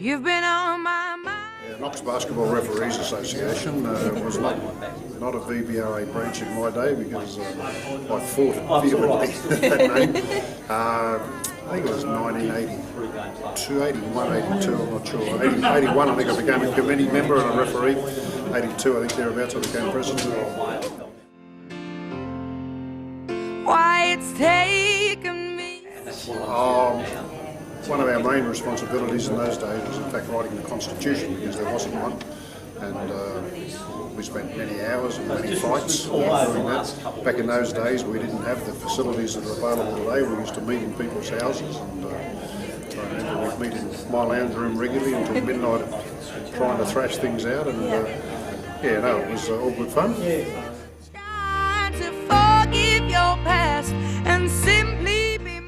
You've been on my mind. Yeah, Knox Basketball Referees Association was not a VBRA branch in my day because I fought it vehemently that name. I think it was 1982, 81, 82, I'm not sure. 81 I think I became a committee member and a referee. 82 I think thereabouts I became president. Why it's taken me. One of our main responsibilities in those days was in fact writing the Constitution because there wasn't one, and we spent many hours and many fights doing that. Back in those days we didn't have the facilities that are available today. We used to meet in people's houses, and I remember we'd meet in my lounge room regularly until midnight trying to thrash things out, and yeah, no, it was all good fun. Trying to forgive your past and simply be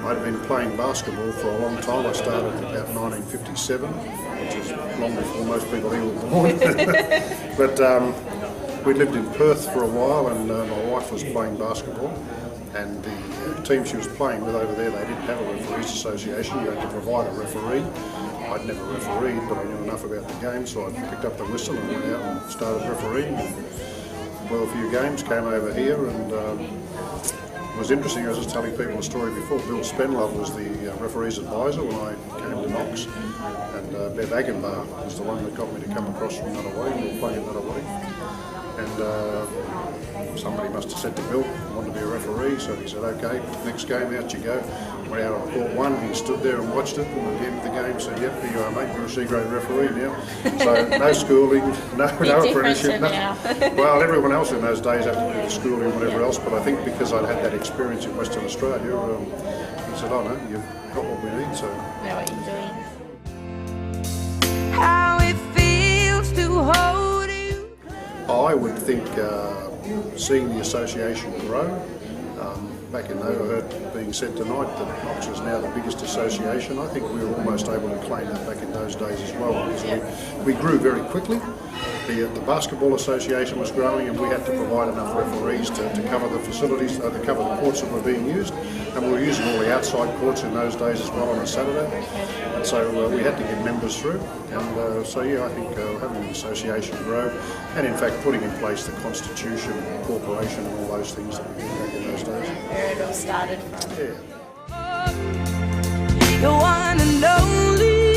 I'd been playing basketball for a long time. I started in about 1957, which is long before most people here were born. But we lived in Perth for a while, and my wife was playing basketball. And the team she was playing with over there, they didn't have a referees association. You had to provide a referee. I'd never refereed, but I knew enough about the game, so I picked up the whistle and went out and started refereeing. Well, a few games, came over here, and it was interesting. I was just telling people a story before. Bill Spenlove was the referee's advisor when I came to Knox, and Bev Agenbar was the one that got me to come across from Nuttaway. We were playing at Nuttaway, and somebody must have said to Bill, I want to be a referee, so he said, okay, next game, out you go. Went out on court one, he stood there and watched it, and at the end of the game said, yep, here you are, mate, you're a C-grade referee now. So no schooling, no apprenticeship, nothing. Well, everyone else in those days had to do the schooling and whatever else, but I think because I'd had that experience in Western Australia, he said, oh no, you've got what we need, so. Know what you're doing. how it feels to hold you. I would think seeing the association grow, back in there I heard being said tonight that Knox is now the biggest association. I think we were almost able to claim that back in those days as well, because we grew very quickly. The basketball association was growing, and we had to provide enough referees to cover the facilities, to cover the courts that were being used, and we were using all the outside courts in those days as well on a Saturday, and so we had to get members through, and so yeah, I think having the association grow, and in fact putting in place the constitution, corporation, and all those things that we did back in those days. Where it all started from. Yeah. The one and only.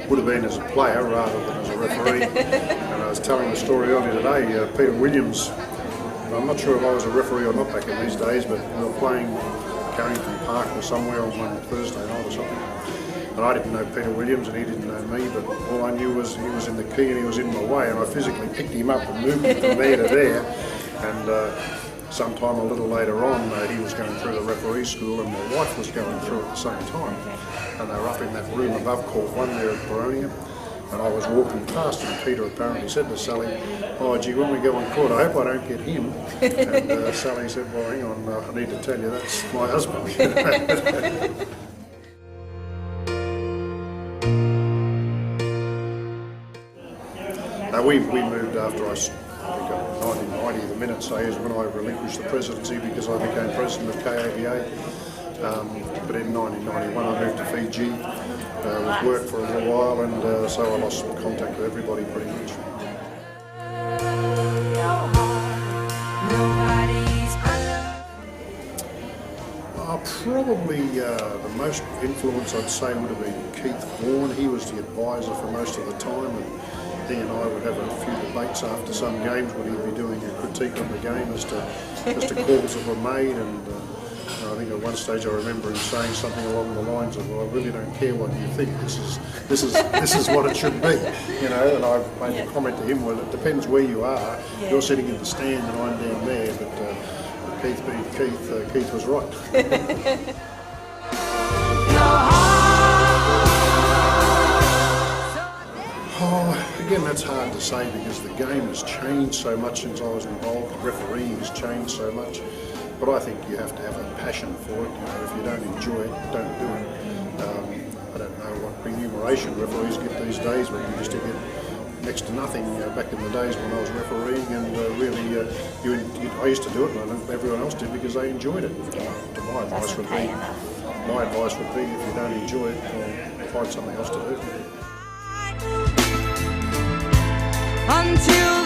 Would have been as a player rather than as a referee. And I was telling the story earlier today, Peter Williams, I'm not sure if I was a referee or not back in these days, but we were playing Carrington Park or somewhere on one Thursday night or something. And I didn't know Peter Williams and he didn't know me, but all I knew was he was in the key and he was in my way, and I physically picked him up and moved him from there to there. And sometime a little later on, he was going through the referee school and my wife was going through at the same time. And they were up in that room above Court 1 there at Boronia, and I was walking past and Peter apparently said to Sally, oh gee, when we go on court I hope I don't get him. And Sally said, well hang on, I need to tell you that's my husband. We moved after I think 1990, the minute say is when I relinquished the presidency because I became president of KABA. But in 1991 I moved to Fiji with work for a little while, and so I lost contact with everybody pretty much. Probably the most influence I'd say would have been Keith Vaughan. He was the advisor for most of the time, and he and I would have a few debates after some games when he'd be doing a critique on the game as to calls that were made, and I think at one stage I remember him saying something along the lines of, well, I really don't care what you think, this is what it should be, you know. And I made a comment to him, well, it depends where you are. You're sitting in the stand and I'm down there, but Keith being Keith, Keith was right. Again, that's hard to say because the game has changed so much since I was involved. Refereeing has changed so much, but I think you have to have a passion for it. You know, if you don't enjoy it, don't do it. I don't know what remuneration referees get these days, but you used to get next to nothing back in the days when I was refereeing, and really, I used to do it, and everyone else did because they enjoyed it. My advice would be, if you don't enjoy it, well, find something else to do. until